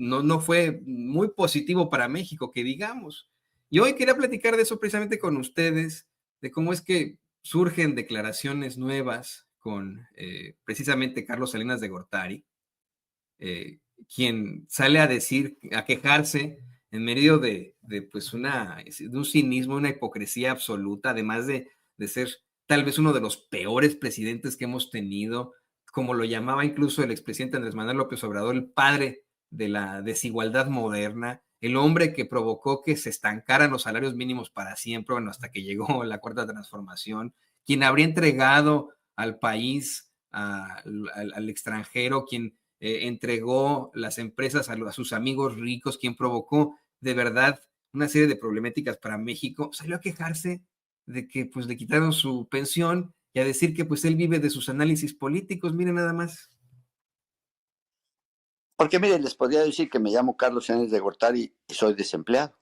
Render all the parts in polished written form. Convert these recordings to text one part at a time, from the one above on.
no fue muy positivo para México, que digamos. Y hoy quería platicar de eso precisamente con ustedes, de cómo es que surgen declaraciones nuevas con precisamente Carlos Salinas de Gortari, eh, quien sale a decir, a quejarse en medio pues de un cinismo, una hipocresía absoluta, además de ser tal vez uno de los peores presidentes que hemos tenido, como lo llamaba incluso el expresidente Andrés Manuel López Obrador, el padre de la desigualdad moderna, el hombre que provocó que se estancaran los salarios mínimos para siempre, bueno, hasta que llegó la Cuarta Transformación, quien habría entregado al país, al extranjero, quien entregó las empresas a sus amigos ricos, quien provocó de verdad una serie de problemáticas para México, salió a quejarse de que pues le quitaron su pensión y a decir que pues él vive de sus análisis políticos, miren nada más. Porque miren, les podría decir que me llamo Carlos Salinas de Gortari y soy desempleado.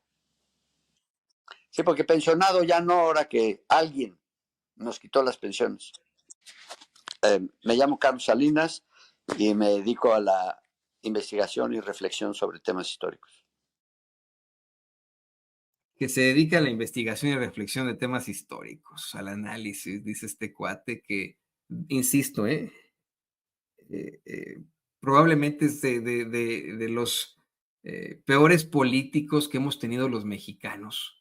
Sí, porque pensionado ya no, ahora que alguien nos quitó las pensiones. Me llamo Carlos Salinas y me dedico a la investigación y reflexión sobre temas históricos. Que se dedica a la investigación y reflexión de temas históricos, al análisis, dice este cuate que, insisto, eh, eh, probablemente es de los peores políticos que hemos tenido los mexicanos.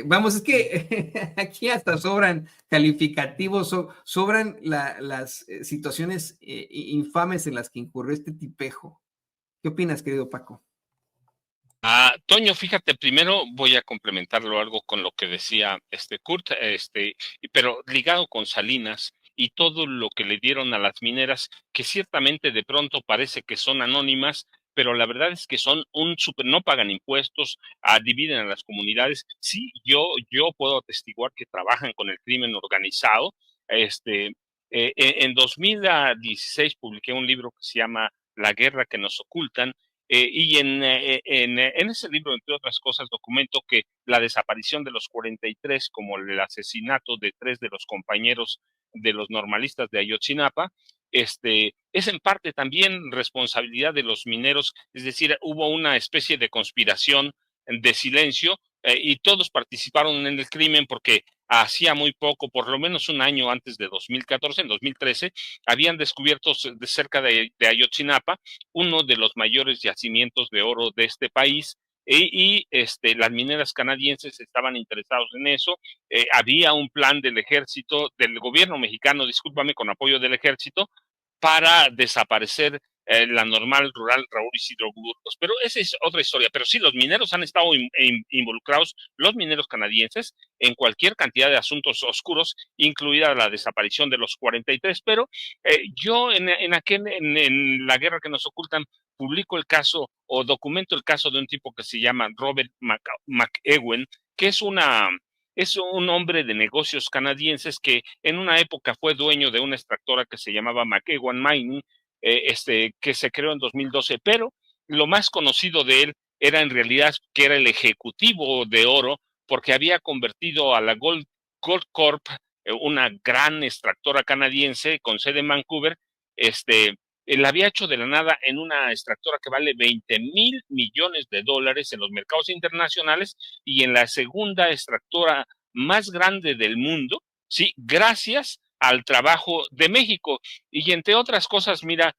Vamos, es que aquí hasta sobran calificativos, sobran las situaciones infames en las que incurrió este tipejo. ¿Qué opinas, querido Paco? Toño, fíjate, primero voy a complementarlo algo con lo que decía Kurt, pero ligado con Salinas y todo lo que le dieron a las mineras, que ciertamente de pronto parece que son anónimas, pero la verdad es que son no pagan impuestos, dividen a las comunidades. Sí, yo puedo atestiguar que trabajan con el crimen organizado. En 2016 publiqué un libro que se llama La guerra que nos ocultan. Y en ese libro, entre otras cosas, documento que la desaparición de los 43, como el asesinato de 3 de los compañeros de los normalistas de Ayotzinapa, es en parte también responsabilidad de los mineros, es decir, hubo una especie de conspiración de silencio y todos participaron en el crimen porque hacía muy poco, por lo menos un año antes de 2014, en 2013, habían descubierto cerca de Ayotzinapa uno de los mayores yacimientos de oro de este país las mineras canadienses estaban interesados en eso. Había un plan del ejército, del gobierno mexicano, discúlpame, con apoyo del ejército, para desaparecer la normal rural Raúl Isidro Burgos. Pero esa es otra historia. Pero sí, los mineros han estado involucrados, los mineros canadienses, en cualquier cantidad de asuntos oscuros, incluida la desaparición de los 43. Pero yo en la guerra que nos ocultan, publico el caso o documento el caso de un tipo que se llama Robert McEwen, que es un hombre de negocios canadienses que en una época fue dueño de una extractora que se llamaba McEwen Mining, que se creó en 2012, pero lo más conocido de él era en realidad que era el ejecutivo de oro, porque había convertido a la Gold Corp, una gran extractora canadiense con sede en Vancouver, la había hecho de la nada en una extractora que vale $20,000 millones en los mercados internacionales y en la segunda extractora más grande del mundo, sí, gracias al trabajo de México. Y entre otras cosas, mira,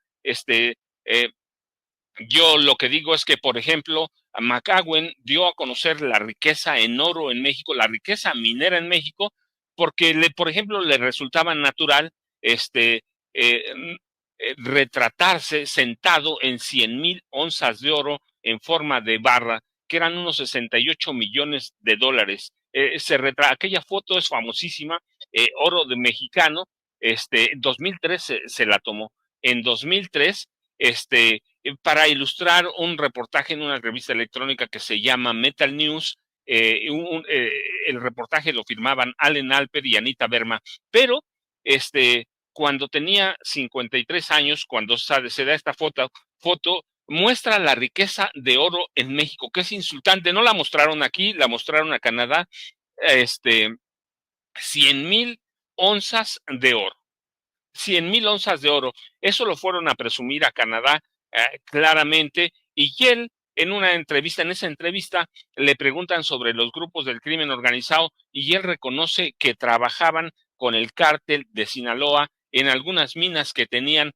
yo lo que digo es que, por ejemplo, McEwen dio a conocer la riqueza en oro en México, la riqueza minera en México, porque, por ejemplo, le resultaba natural retratarse sentado en 100,000 onzas de oro en forma de barra, que eran unos $68 millones. Aquella foto es famosísima, oro de mexicano, en 2003 se la tomó. En 2003, para ilustrar un reportaje en una revista electrónica que se llama Metal News. El reportaje lo firmaban Allen Alper y Anita Berma, pero cuando tenía 53 años, cuando se da esta foto, muestra la riqueza de oro en México, que es insultante. No la mostraron aquí, la mostraron a Canadá, 100,000 onzas de oro. 100,000 onzas de oro. Eso lo fueron a presumir a Canadá claramente, Y él, en esa entrevista, le preguntan sobre los grupos del crimen organizado y él reconoce que trabajaban con el cártel de Sinaloa en algunas minas que tenían,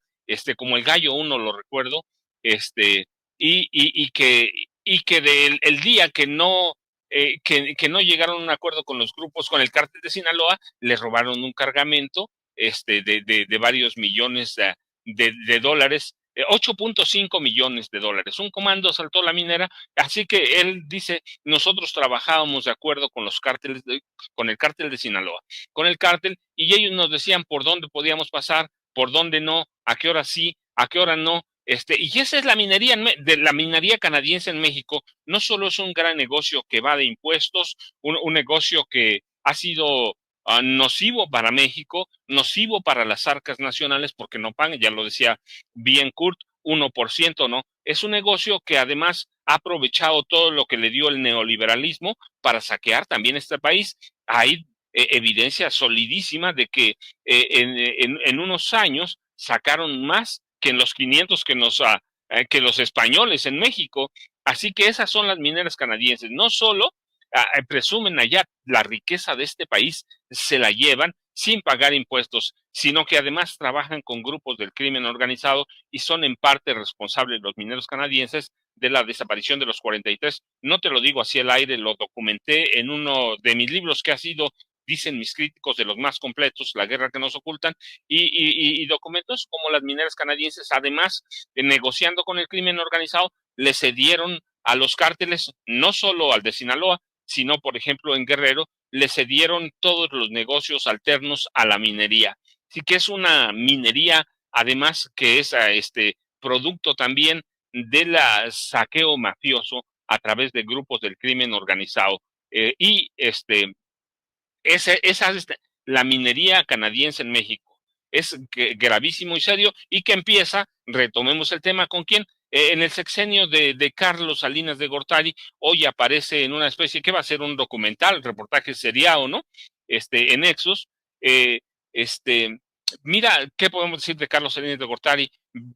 como el Gallo 1, lo recuerdo, y que el día que no llegaron a un acuerdo con los grupos, con el cártel de Sinaloa, les robaron un cargamento de varios millones de dólares, 8.5 millones de dólares. Un comando asaltó la minera, así que él dice, nosotros trabajábamos de acuerdo con los cárteles, con el cártel de Sinaloa, con el cártel, y ellos nos decían por dónde podíamos pasar, por dónde no, a qué hora sí, a qué hora no. Y esa es la minería, de la minería canadiense en México. No solo es un gran negocio que va de impuestos, un negocio que ha sido nocivo para México, nocivo para las arcas nacionales porque no pagan, ya lo decía bien Kurt, 1%, ¿no? Es un negocio que además ha aprovechado todo lo que le dio el neoliberalismo para saquear también este país. Hay evidencia solidísima de que en unos años sacaron más que en los 500 que los españoles en México. Así que esas son las mineras canadienses. No solo presumen allá la riqueza de este país, se la llevan sin pagar impuestos, sino que además trabajan con grupos del crimen organizado y son en parte responsables los mineros canadienses de la desaparición de los 43. No te lo digo así al aire, lo documenté en uno de mis libros que ha sido, dicen mis críticos, de los más completos, La guerra que nos ocultan, y documentos como las mineras canadienses, además, negociando con el crimen organizado, le cedieron a los cárteles, no solo al de Sinaloa, sino, por ejemplo, en Guerrero, le cedieron todos los negocios alternos a la minería. Así que es una minería, además, que es producto también del saqueo mafioso a través de grupos del crimen organizado. Esa es la minería canadiense en México. Es gravísimo y serio, y que empieza, retomemos el tema, ¿con quién? En el sexenio de Carlos Salinas de Gortari. Hoy aparece en una especie que va a ser un documental, reportaje seriado, ¿no? En Nexos. Eh, este, Mira, ¿qué podemos decir de Carlos Salinas de Gortari?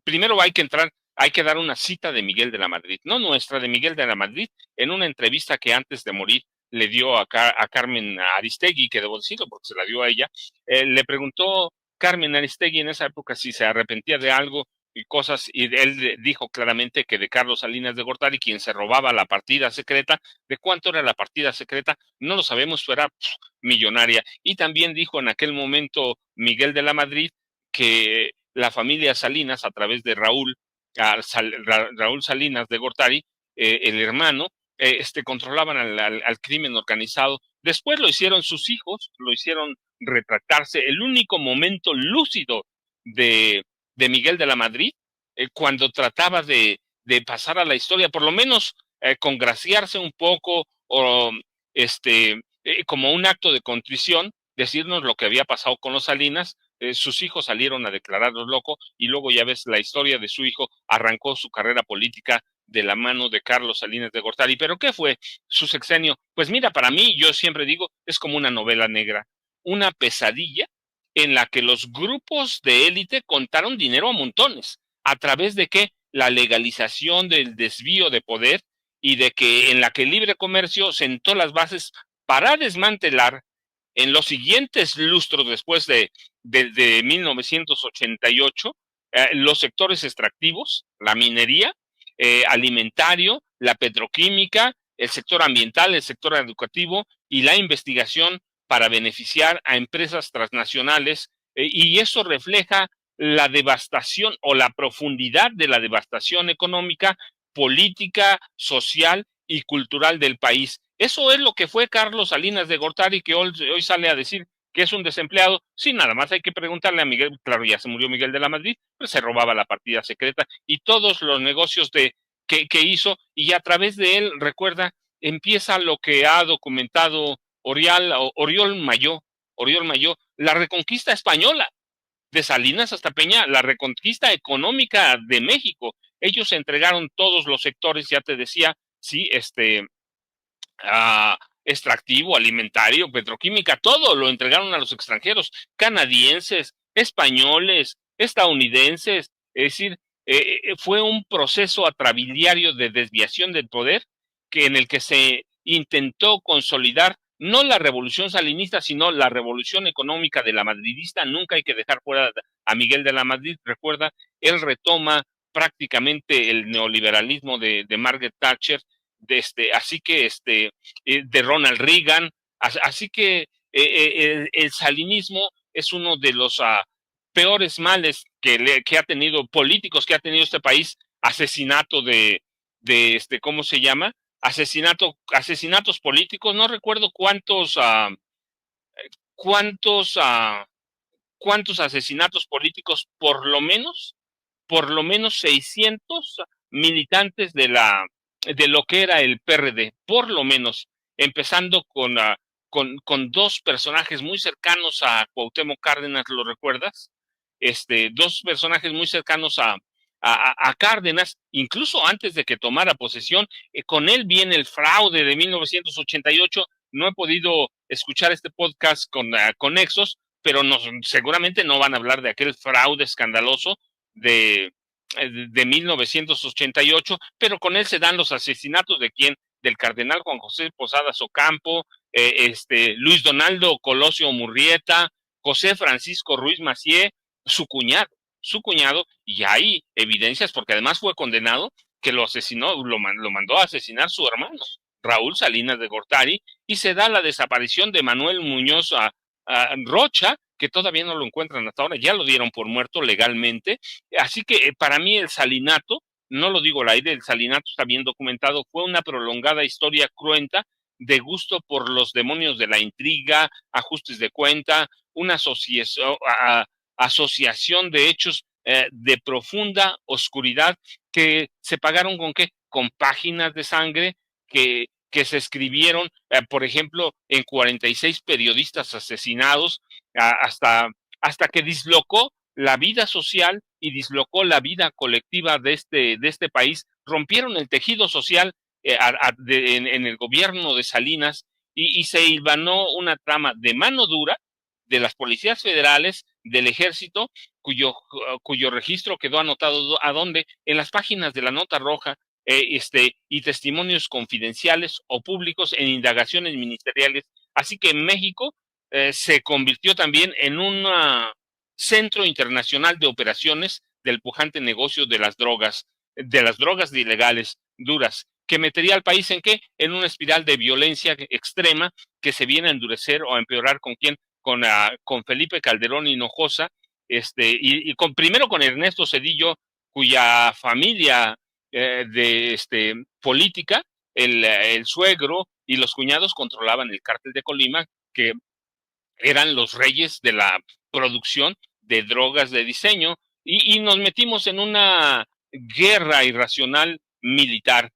Primero hay que dar una cita de Miguel de la Madrid, no nuestra, de Miguel de la Madrid, en una entrevista que antes de morir le dio a Carmen Aristegui, que debo decirlo porque se la dio a ella. Le preguntó Carmen Aristegui en esa época si se arrepentía de algo y cosas, y él dijo claramente que de Carlos Salinas de Gortari, quien se robaba la partida secreta. ¿De cuánto era la partida secreta? No lo sabemos, pero era millonaria. Y también dijo en aquel momento Miguel de la Madrid que la familia Salinas, a través de Raúl Salinas de Gortari, el hermano, controlaban al crimen organizado. Después lo hicieron sus hijos, lo hicieron retractarse. El único momento lúcido de Miguel de la Madrid, cuando trataba de pasar a la historia, por lo menos congraciarse un poco, o como un acto de contrición, decirnos lo que había pasado con los Salinas. Sus hijos salieron a declararlos locos, y luego ya ves la historia de su hijo, arrancó su carrera política de la mano de Carlos Salinas de Gortari. ¿Pero qué fue su sexenio? Pues mira, para mí, yo siempre digo, es como una novela negra, una pesadilla en la que los grupos de élite contaron dinero a montones. ¿A través de qué? La legalización del desvío de poder, y de que en la que el libre comercio sentó las bases para desmantelar en los siguientes lustros después de 1988 los sectores extractivos, la minería, alimentario, la petroquímica, el sector ambiental, el sector educativo y la investigación para beneficiar a empresas transnacionales, y eso refleja la devastación o la profundidad de la devastación económica, política, social y cultural del país. Eso es lo que fue Carlos Salinas de Gortari, que hoy sale a decir que es un desempleado. Sí, nada más hay que preguntarle a Miguel, claro, ya se murió Miguel de la Madrid, pues se robaba la partida secreta y todos los negocios que hizo, y a través de él, recuerda, empieza lo que ha documentado Oriol Mayó, la reconquista española, de Salinas hasta Peña, la reconquista económica de México. Ellos entregaron todos los sectores, ya te decía, sí, extractivo, alimentario, petroquímica, todo lo entregaron a los extranjeros, canadienses, españoles, estadounidenses. Es decir, fue un proceso atrabiliario de desviación del poder en el que se intentó consolidar no la revolución salinista, sino la revolución económica de la madridista. Nunca hay que dejar fuera a Miguel de la Madrid. Recuerda, él retoma prácticamente el neoliberalismo de Margaret Thatcher, así que de Ronald Reagan. Así que el salinismo es uno de los peores males que ha tenido políticos, que ha tenido este país. Asesinato ¿cómo se llama? Asesinatos políticos. No recuerdo cuántos, cuántos asesinatos políticos, por lo menos 600 militantes de lo que era el PRD, por lo menos, empezando con dos personajes muy cercanos a Cuauhtémoc Cárdenas. ¿Lo recuerdas? Dos personajes muy cercanos a Cárdenas, incluso antes de que tomara posesión. Con él viene el fraude de 1988. No he podido escuchar este podcast con Nexos, pero seguramente no van a hablar de aquel fraude escandaloso de 1988, pero con él se dan los asesinatos de quién, del cardenal Juan José Posadas Ocampo, Luis Donaldo Colosio Murrieta, José Francisco Ruiz Macié, su cuñado, y hay evidencias, porque además fue condenado, que lo asesinó, lo mandó a asesinar su hermano, Raúl Salinas de Gortari, y se da la desaparición de Manuel Muñoz Rocha, que todavía no lo encuentran hasta ahora, ya lo dieron por muerto legalmente. Así que para mí el salinato, no lo digo al aire, el salinato está bien documentado, fue una prolongada historia cruenta de gusto por los demonios de la intriga, ajustes de cuenta, una asociación de hechos de profunda oscuridad que se pagaron ¿con qué? Con páginas de sangre que se escribieron, por ejemplo, en 46 periodistas asesinados, hasta que dislocó la vida social y dislocó la vida colectiva de este país. Rompieron el tejido social en el gobierno de Salinas y se hilvanó una trama de mano dura de las policías federales, del ejército, cuyo registro quedó anotado ¿a dónde? En las páginas de la Nota Roja, y testimonios confidenciales o públicos en indagaciones ministeriales. Así que México se convirtió también en un centro internacional de operaciones del pujante negocio de las drogas ilegales duras, que metería al país ¿en qué? En una espiral de violencia extrema que se viene a endurecer o a empeorar ¿con quién? Con Felipe Calderón Hinojosa, primero con Ernesto Zedillo, cuya familia política, el suegro y los cuñados controlaban el cártel de Colima, que eran los reyes de la producción de drogas de diseño, y nos metimos en una guerra irracional militar.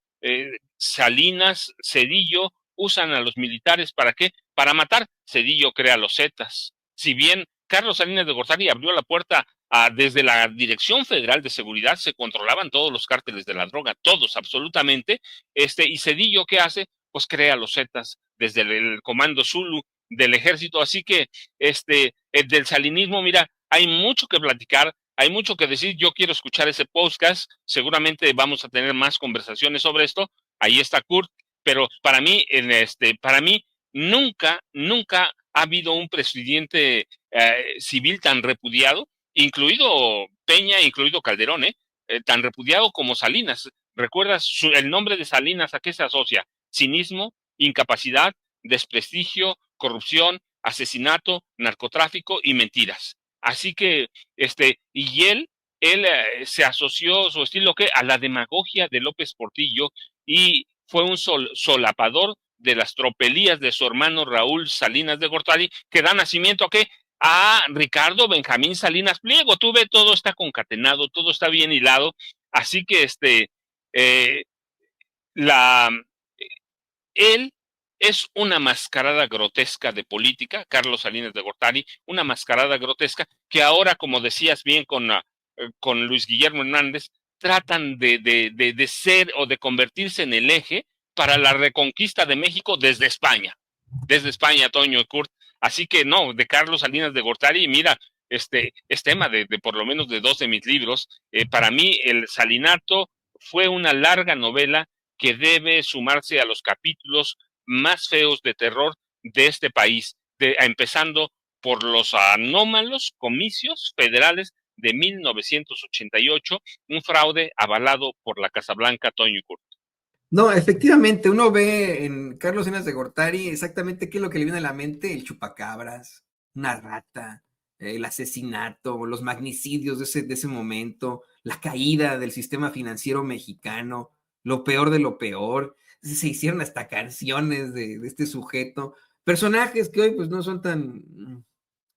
Salinas, Zedillo usan a los militares ¿para qué? Para matar. Zedillo crea los Zetas. Si bien Carlos Salinas de Gortari abrió la puerta desde la Dirección Federal de Seguridad, se controlaban todos los cárteles de la droga, todos, absolutamente. Y Zedillo, ¿qué hace? Pues crea los Zetas desde el Comando Zulu del ejército. Así que del salinismo, mira, hay mucho que platicar, hay mucho que decir. Yo quiero escuchar ese podcast, seguramente vamos a tener más conversaciones sobre esto. Ahí está Kurt, pero para mí nunca ha habido un presidente civil tan repudiado, incluido Peña, incluido Calderón, tan repudiado como Salinas. ¿Recuerdas el nombre de Salinas? ¿A qué se asocia? Cinismo, incapacidad, desprestigio, corrupción, asesinato, narcotráfico y mentiras. Así que, y él se asoció su estilo ¿qué? A la demagogia de López Portillo, y fue un solapador de las tropelías de su hermano Raúl Salinas de Gortari, que da nacimiento ¿a qué? A Ricardo Benjamín Salinas Pliego. Tú ves, todo está concatenado, todo está bien hilado. Así que él es una mascarada grotesca de política, Carlos Salinas de Gortari, una mascarada grotesca que ahora, como decías bien con Luis Guillermo Hernández, tratan de ser o de convertirse en el eje para la reconquista de México desde España, Toño y Kurt. Así que no, de Carlos Salinas de Gortari, mira, es tema de por lo menos de 2 de mis libros. Para mí, El Salinato fue una larga novela que debe sumarse a los capítulos más feos de terror de este país, empezando por los anómalos comicios federales de 1988, un fraude avalado por la Casa Blanca, Toño y Kurt. No, efectivamente, uno ve en Carlos Salas de Gortari exactamente qué es lo que le viene a la mente: el chupacabras, una rata, el asesinato, los magnicidios de ese momento, la caída del sistema financiero mexicano, lo peor de lo peor. Se hicieron hasta canciones de este sujeto, personajes que hoy pues no son tan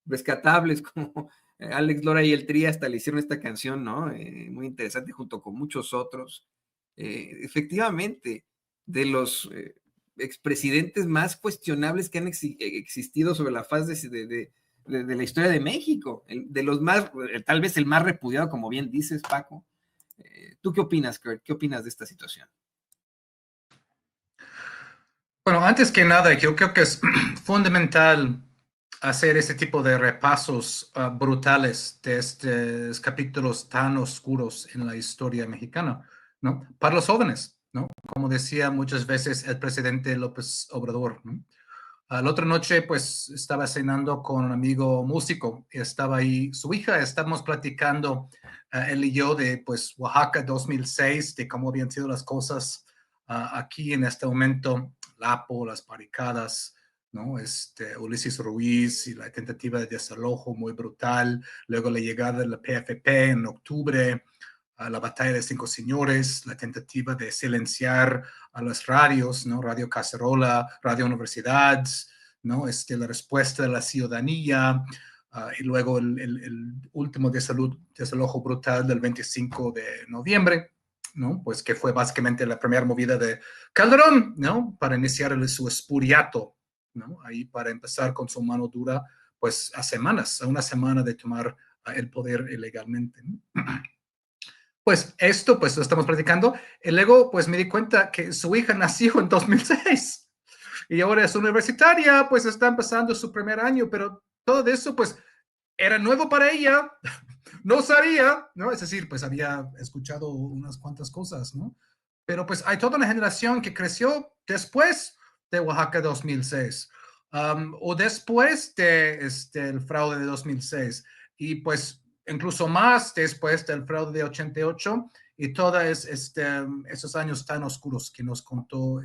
rescatables como Alex Lora y el Tri hasta le hicieron esta canción, ¿no? Muy interesante junto con muchos otros. Efectivamente, de los expresidentes más cuestionables que han existido sobre la faz de la historia de México, de los más, tal vez el más repudiado, como bien dices, Paco. ¿Tú qué opinas, Kurt? ¿Qué opinas de esta situación? Bueno, antes que nada, yo creo que es fundamental hacer ese tipo de repasos brutales de estos capítulos tan oscuros en la historia mexicana, ¿no? Para los jóvenes, ¿no? Como decía muchas veces el presidente López Obrador, ¿no? La otra noche, pues, estaba cenando con un amigo músico, estaba ahí su hija, estábamos platicando, él y yo, de, pues, Oaxaca 2006, de cómo habían sido las cosas aquí en este momento, Lapo, las barricadas, ¿no? Ulises Ruiz y la tentativa de desalojo muy brutal, luego la llegada de la PFP en octubre, la batalla de Cinco Señores, la tentativa de silenciar a las radios, ¿no? Radio Cacerola, Radio Universidad, ¿no? La respuesta de la ciudadanía, y luego el último desalojo brutal del 25 de noviembre, ¿no? Pues que fue básicamente la primera movida de Calderón, ¿no? Para iniciar su espuriato, ¿no? Ahí para empezar con su mano dura, pues a semanas, a una semana de tomar el poder ilegalmente, ¿no? Pues esto, pues lo estamos platicando. Y luego, pues me di cuenta que su hija nació en 2006 y ahora es universitaria, pues está empezando su primer año, pero todo eso, pues, era nuevo para ella, no sabía, ¿no? Es decir, pues había escuchado unas cuantas cosas, ¿no? Pero pues hay toda una generación que creció después de Oaxaca 2006, o después de el fraude de 2006, y pues incluso más después del fraude de 88 y todos esos años tan oscuros que nos contó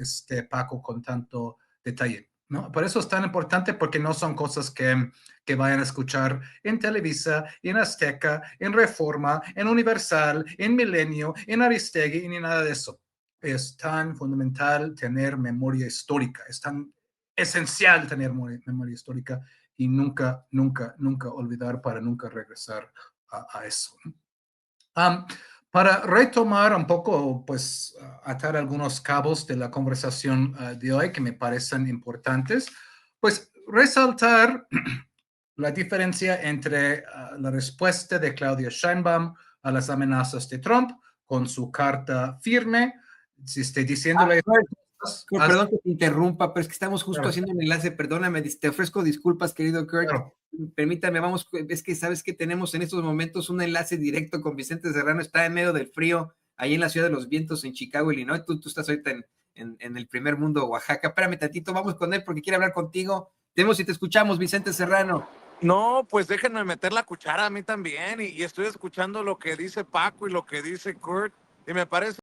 Paco con tanto detalle, ¿no? Por eso es tan importante, porque no son cosas que vayan a escuchar en Televisa, en Azteca, en Reforma, en Universal, en Milenio, en Aristegui, ni nada de eso. Es tan fundamental tener memoria histórica, es tan esencial tener memoria histórica y nunca, nunca, nunca olvidar para nunca regresar a eso. Para retomar un poco, pues atar algunos cabos de la conversación de hoy que me parecen importantes, pues resaltar la diferencia entre la respuesta de Claudia Sheinbaum a las amenazas de Trump con su carta firme, diciéndole... Perdón que te interrumpa, pero es que estamos justo haciendo un enlace, perdóname, te ofrezco disculpas, querido Kurt. Claro. Permítame, vamos, es que sabes que tenemos en estos momentos un enlace directo con Vicente Serrano, está en medio del frío, ahí en la Ciudad de los Vientos, en Chicago, Illinois. Tú estás ahorita en el primer mundo, Oaxaca. Espérame tantito, vamos con él porque quiere hablar contigo. Te escuchamos, Vicente Serrano. No, pues déjenme meter la cuchara a mí también, y estoy escuchando lo que dice Paco y lo que dice Kurt, y me parece